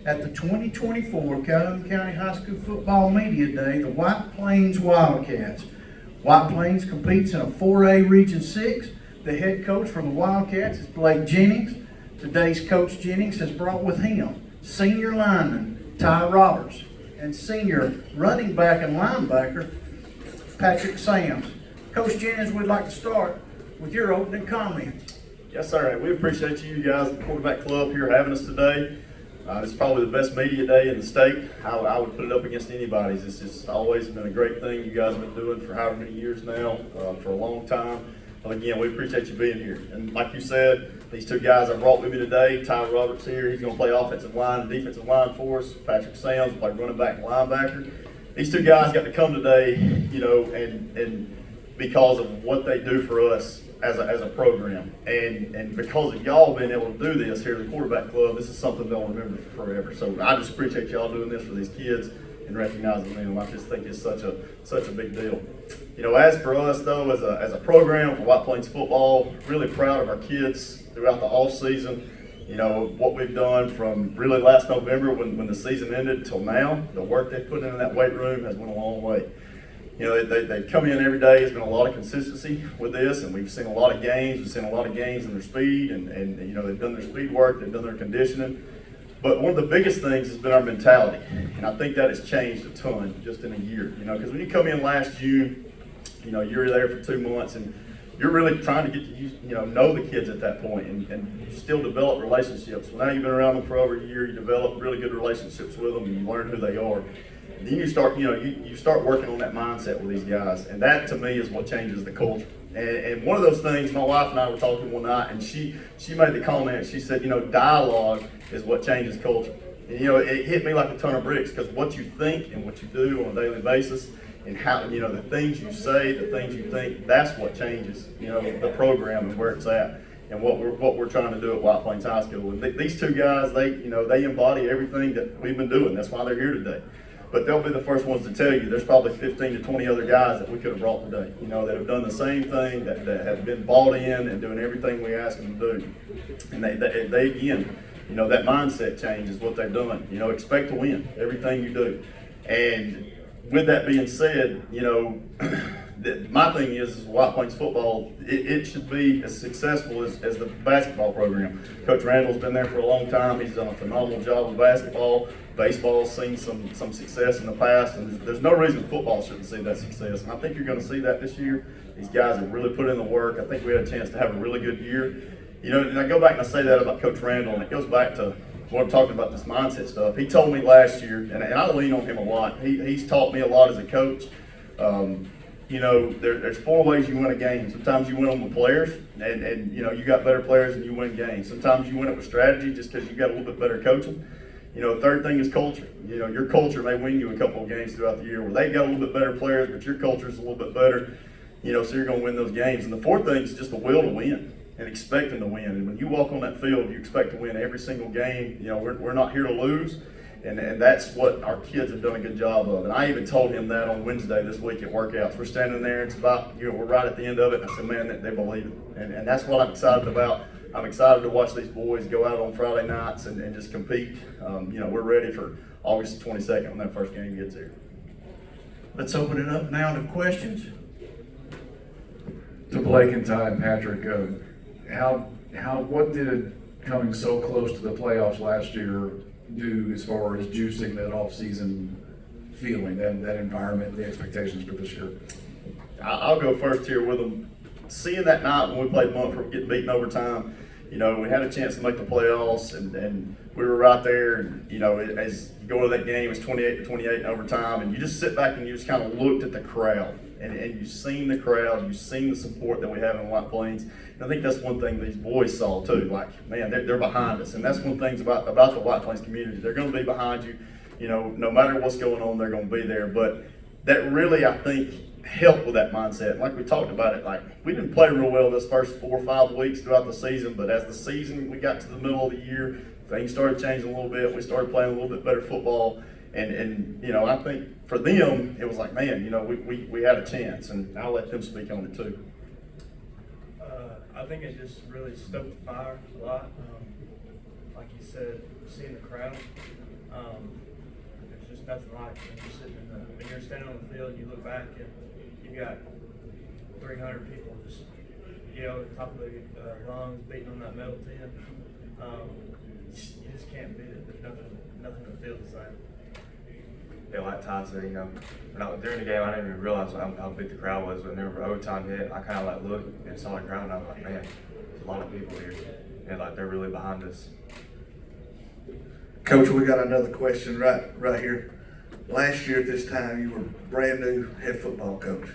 At the 2024 Calhoun County High School Football Media Day, the White Plains Wildcats. White Plains competes in a 4A Region 6. The head coach from the Wildcats is Blake Jennings. Today's Coach Jennings has brought with him senior lineman Ty Roberts and senior running back and linebacker Patrick Sams. Coach Jennings, we'd like to start with your opening comments. Yes, sir. We appreciate you guys at the Quarterback Club here having us today. This is probably the best media day in the state. I would put it up against anybody's. It's just always been a great thing you guys have been doing for however many years now, for a long time. Well, again, we appreciate you being here. And like you said, these two guys I brought with me today, Ty Roberts here, he's going to play offensive line and defensive line for us. Patrick Sams will play running back and linebacker. These two guys got to come today, and because of what they do for us as a program, and because of y'all being able to do this here at the Quarterback Club, this is something they'll remember forever. So I just appreciate y'all doing this for these kids and recognizing them. I just think it's such a big deal. As for us though, as a program for White Plains football, really proud of our kids throughout the off season. What we've done from really last November when the season ended till now, the work they put in that weight room has went a long way. They come in every day. There's been a lot of consistency with this, and we've seen a lot of gains. We've seen a lot of gains in their speed, and they've done their speed work, they've done their conditioning. But one of the biggest things has been our mentality, and I think that has changed a ton just in a year. Because when you come in last June, you're there for 2 months, and you're really trying to get to know the kids at that point, and still develop relationships. Well, now you've been around them for over a year, you develop really good relationships with them, and you learn who they are. Then you start, you start working on that mindset with these guys, and that to me is what changes the culture. And one of those things, my wife and I were talking one night, and she made the comment. She said, dialogue is what changes culture. And it hit me like a ton of bricks, because what you think and what you do on a daily basis, and how the things you say, the things you think, that's what changes the program and where it's at, and what we're trying to do at White Plains High School. And these two guys, they embody everything that we've been doing. That's why they're here today. But they'll be the first ones to tell you there's probably 15 to 20 other guys that we could have brought today, that have done the same thing, that have been bought in and doing everything we ask them to do. And they again, that mindset change is what they've done. Expect to win everything you do. And with that being said, my thing is White Plains football, it should be as successful as the basketball program. Coach Randall's been there for a long time. He's done a phenomenal job with basketball. Baseball's seen some success in the past, and there's no reason football shouldn't see that success. And I think you're going to see that this year. These guys have really put in the work. I think we had a chance to have a really good year. And I go back and I say that about Coach Randall, and it goes back to what I'm talking about, this mindset stuff. He told me last year, and I lean on him a lot. He's taught me a lot as a coach. There's 4 ways you win a game. Sometimes you win them with players, and you got better players and you win games. Sometimes you win it with strategy just because you got a little bit better coaching. Third thing is culture. Your culture may win you a couple of games throughout the year where they got a little bit better players, but your culture is a little bit better, so you're going to win those games. And the fourth thing is just the will to win and expecting to win. And when you walk on that field, you expect to win every single game. We're not here to lose. And that's what our kids have done a good job of. And I even told him that on Wednesday this week at workouts. We're standing there, it's about, we're right at the end of it. And I said, man, they believe it. And that's what I'm excited about. I'm excited to watch these boys go out on Friday nights and just compete. We're ready for August 22nd when that first game gets here. Let's open it up now to questions. To Blake and Ty and Patrick, what did coming so close to the playoffs last year do as far as juicing that off-season feeling, that environment, the expectations for this year? I'll go first here with them. Seeing that night when we played Montford getting beaten overtime, we had a chance to make the playoffs, and we were right there. And as you go to that game, it's 28-28 in overtime, and you just sit back and you just kind of looked at the crowd, and you've seen the crowd, you've seen the support that we have in White Plains. And I think that's one thing these boys saw too. Like, man, they're behind us, and that's one thing about the White Plains community. They're going to be behind you. No matter what's going on, they're going to be there. But that really, I think, help with that mindset. Like we talked about it, like we didn't play real well this first 4 or 5 weeks throughout the season, but as the season, we got to the middle of the year, things started changing a little bit. We started playing a little bit better football, and I think for them, it was like, man, we had a chance, and I'll let them speak on it too. I think it just really stoked the fire a lot. Like you said, seeing the crowd, there's just nothing like when you're sitting when you're standing on the field and you look back and you got 300 people just yell at the top of their lungs, beating on that metal tin. You just can't beat it. There's nothing that feels the same. Yeah, like Todd said, during the game, I didn't even realize how big the crowd was. But whenever overtime hit, I kind of looked and saw the crowd, and I was like, man, there's a lot of people here, and they're really behind us. Coach, we got another question right here. Last year at this time, you were brand new head football coach.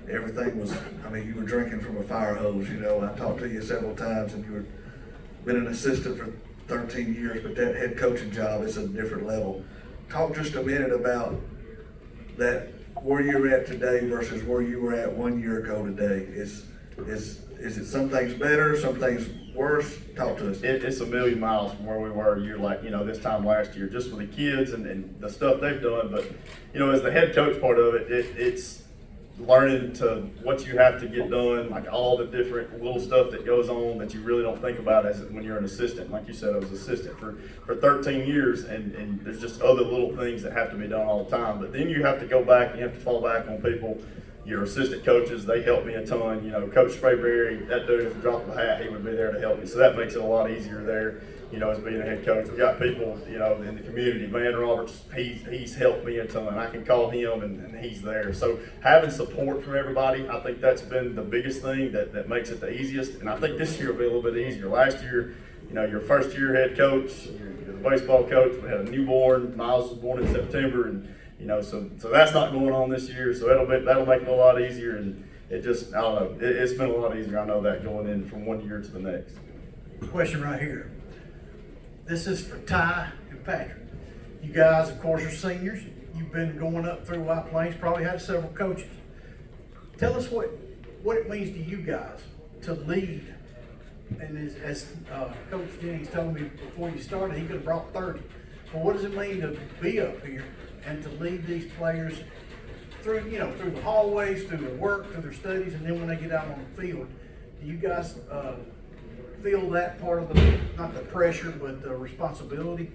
Everything was, you were drinking from a fire hose. I talked to you several times, and you were been an assistant for 13 years, but that head coaching job is a different level. Talk just a minute about that, where you're at today versus where you were at 1 year ago today. Is it some things better, some things worse? Talk to us. It's a million miles from where we were a year this time last year, just with the kids and the stuff they've done. But, as the head coach part of it, it's learning to what you have to get done, like all the different little stuff that goes on that you really don't think about as when you're an assistant. Like you said, I was assistant for 13 years, and there's just other little things that have to be done all the time. But then you have to go back and you have to fall back on people. Your assistant coaches, they help me a ton. Coach Sprayberry, that dude, if a drop of a hat, he would be there to help me. So that makes it a lot easier there, as being a head coach. We got people, in the community. Van Roberts, he's helped me a ton. I can call him and he's there. So having support from everybody, I think that's been the biggest thing that makes it the easiest. And I think this year will be a little bit easier. Last year, your first year head coach, you're the baseball coach. We had a newborn. Miles was born in September, and so that's not going on this year. So that'll make it a lot easier. And it just, I don't know, it's been a lot easier. I know that going in from 1 year to the next. Question right here. This is for Ty and Patrick. You guys, of course, are seniors. You've been going up through White Plains, probably had several coaches. Tell us what it means to you guys to lead. And as Coach Jennings told me before you started, he could have brought 30. But what does it mean to be up here and to lead these players through the hallways, through their work, through their studies, and then when they get out on the field? Do you guys feel that part of not the pressure, but the responsibility?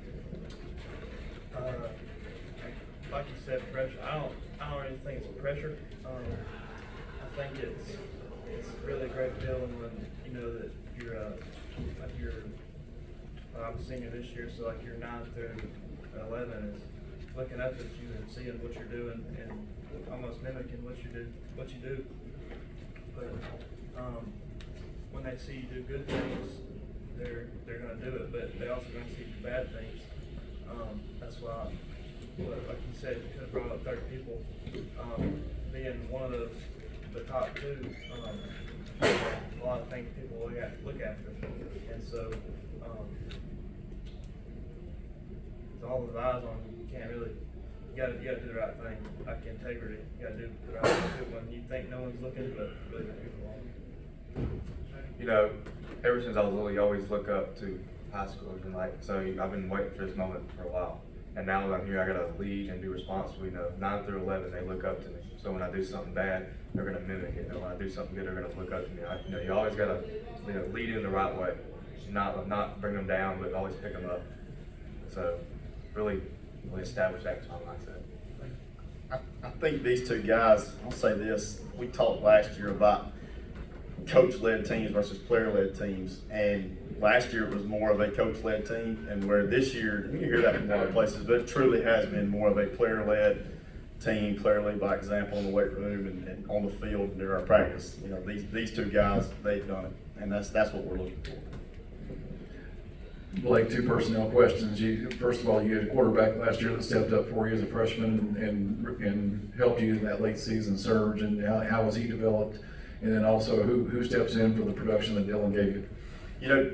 Like you said, pressure. I don't really think it's pressure. I think it's really a great feeling when you know that I'm a senior this year, so like you're 9 through 11 is looking up at you and seeing what you're doing and almost mimicking what you do. But when they see you do good things, they're going to do it, but they also going to see bad things. That's why, like you said, you could have brought up 30 people. Being one of the top two, a lot of things people look after, and so with all the eyes on you, you can't really. You gotta do the right thing, like integrity. You gotta do the right thing when you think no one's looking, but really people are. Ever since I was little, you always look up to high schoolers, and so I've been waiting for this moment for a while. And now that I'm here, I gotta lead and be responsible. 9 through 11, they look up to me. So when I do something bad, they're gonna mimic it. And when I do something good, they're gonna look up to me. You always gotta, lead in the right way, not bring them down, but always pick them up. So really establish that kind of mindset. I think these two guys, I'll say this, we talked last year about coach-led teams versus player-led teams, and last year it was more of a coach-led team, and where this year, you hear that from a lot of places, but it truly has been more of a player-led team, player-led by example in the weight room and on the field and during our practice. These two guys, they've done it, and that's what we're looking for. Blake, 2 personnel questions. First of all, you had a quarterback last year that stepped up for you as a freshman and helped you in that late season surge, and how was he developed? And then also, who steps in for the production that Dylan gave you?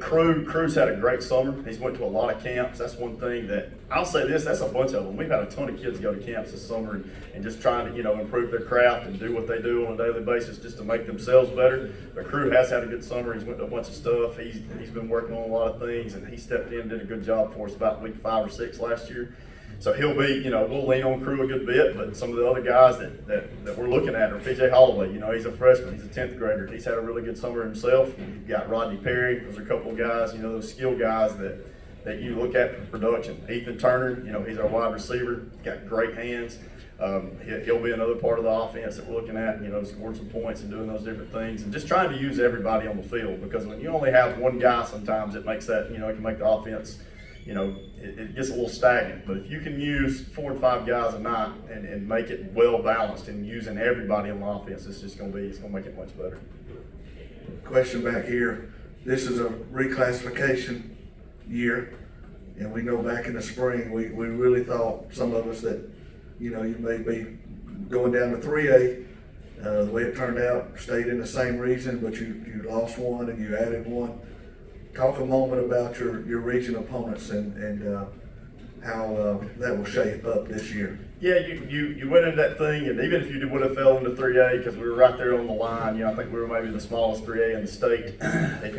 Crew's had a great summer. He's went to a lot of camps. That's one thing that I'll say this, that's a bunch of them. We've had a ton of kids go to camps this summer and just trying to, improve their craft and do what they do on a daily basis just to make themselves better. But Crew has had a good summer. He's went to a bunch of stuff. He's been working on a lot of things, and he stepped in and did a good job for us about week 5 or 6 last year. So he'll be, we'll lean on Crew a good bit, but some of the other guys that we're looking at are PJ Holloway. He's a freshman. He's a 10th grader. He's had a really good summer himself. You've got Rodney Perry. Those are a couple of guys, those skill guys that that you look at for production. Ethan Turner, he's our wide receiver, got great hands. He'll be another part of the offense that we're looking at, scoring some points and doing those different things, and just trying to use everybody on the field, because when you only have one guy, sometimes it makes that, it can make the offense, it gets a little stagnant. But if you can use 4 and 5 guys a night and make it well balanced and using everybody on the offense, it's going to make it much better. Question back here. This is a reclassification year, and we know back in the spring, we really thought, some of us, that, you may be going down to 3A. The way it turned out, stayed in the same region, but you lost one and you added one. Talk a moment about your region opponents and how that will shape up this year. Yeah, you went into that thing, and even if you would have fell into 3A, because we were right there on the line, I think we were maybe the smallest 3A in the state.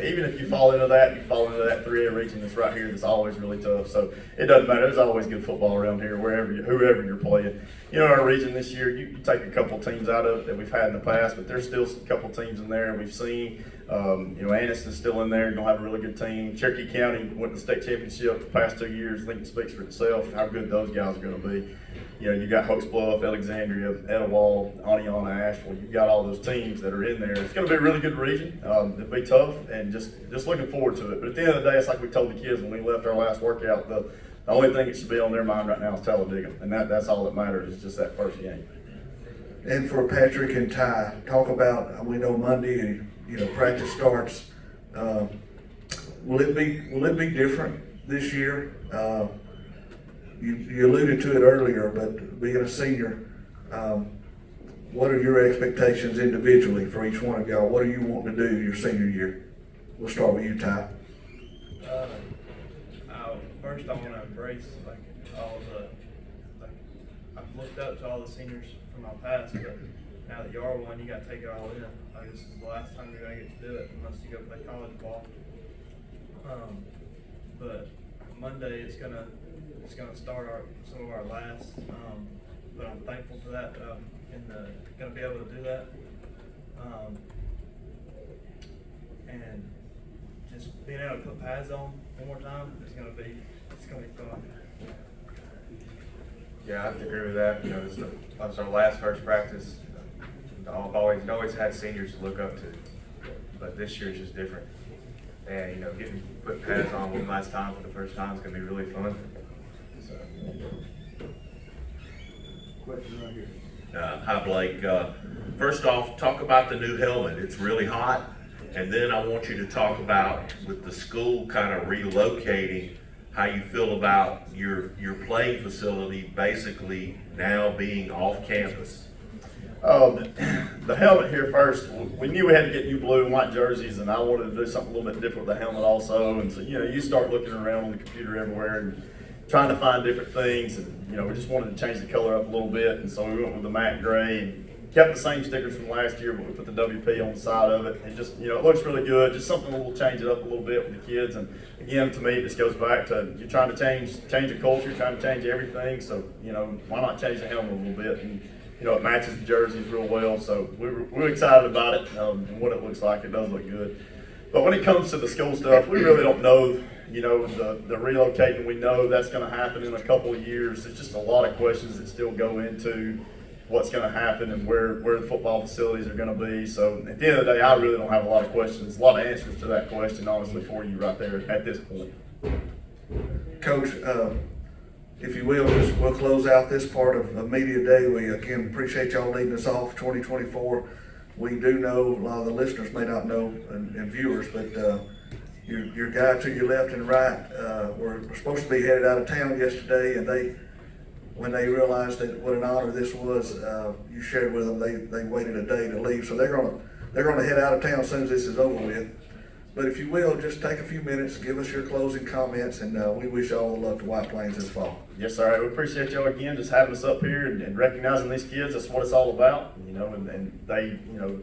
Even if you fall into that, you fall into that 3A region that's right here that's always really tough. So it doesn't matter. There's always good football around here, whoever you're playing. Our region this year, you take a couple teams out of it that we've had in the past, but there's still a couple teams in there we've seen. Anniston's still in there, going to have a really good team. Cherokee County went to the state championship the past 2 years. I think it speaks for itself how good those guys are going to be. You got Hokes Bluff, Alexandria, Etowah, Aniana, Asheville. You've got all those teams that are in there. It's going to be a really good region. It'll be tough, and just looking forward to it. But at the end of the day, it's like we told the kids when we left our last workout, the only thing that should be on their mind right now is Talladega, and that's all that matters, is just that first game. And for Patrick and Ty, talk about, we know Monday, practice starts. Will it be different this year? You alluded to it earlier, but being a senior, what are your expectations individually for each one of y'all? What do you want to do your senior year? We'll start with you, Ty. First, I want to embrace I've looked up to all the seniors from my past, but now that you are one, you got to take it all in. This is the last time you're going to get to do it unless you go play college ball. But Monday it's gonna start some of our last. But I'm thankful for that. I'm gonna be able to do that. And just being able to put pads on one more time, it's gonna be fun. Yeah, I have to agree with that. That was our last first practice. I've always had seniors to look up to, but this year is just different. And getting put pads on one last time for the first time is gonna be really fun. So. Question right here. Hi Blake. First off, talk about the new helmet. It's really hot. And then I want you to talk about, with the school kind of relocating, how you feel about your playing facility basically now being off campus. The helmet here first, we knew we had to get new blue and white jerseys, and I wanted to do something a little bit different with the helmet also. And so, you start looking around on the computer everywhere and trying to find different things. And, we just wanted to change the color up a little bit. And so we went with the matte gray and kept the same stickers from last year, but we put the WP on the side of it. It just, it looks really good. Just something we'll change it up a little bit with the kids. And again, to me, this goes back to you're trying to change the culture, trying to change everything. So, why not change the helmet a little bit? And, it matches the jerseys real well. So we're excited about it and what it looks like. It does look good. But when it comes to the school stuff, we really don't know, the relocating. We know that's going to happen in a couple of years. There's just a lot of questions that still go into what's going to happen and where the football facilities are going to be. So at the end of the day, I really don't have a lot of questions, a lot of answers to that question, honestly, for you right there at this point. Coach, if you will, we'll close out this part of Media Day. We again appreciate y'all leading us off 2024. We do know, a lot of the listeners may not know, and viewers, but your guy to your left and right were supposed to be headed out of town yesterday, and when they realized that what an honor this was, you shared with them, they waited a day to leave. So they're gonna head out of town as soon as this is over with. But if you will, just take a few minutes, give us your closing comments, and we wish you all the luck to White Plains this fall. Yes, sir. We appreciate y'all again just having us up here and recognizing these kids. That's what it's all about, and they,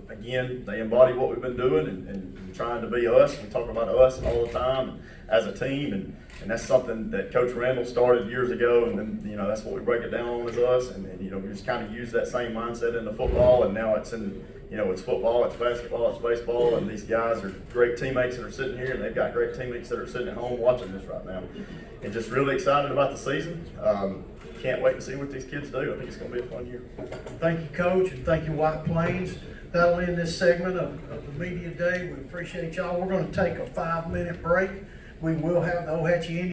again, they embody what we've been doing and trying to be us. We talk about us all the time. as a team, and that's something that Coach Randall started years ago, and then, that's what we break it down on as us, and we just kind of use that same mindset into football, and now it's in, it's football, it's basketball, it's baseball, and these guys are great teammates that are sitting here, and they've got great teammates that are sitting at home watching this right now, and just really excited about the season. Can't wait to see what these kids do. I think it's going to be a fun year. Thank you, Coach, and thank you, White Plains. That'll end this segment of the media day. We appreciate y'all. We're going to take a 5-minute break. We will have the Ohatchee Indians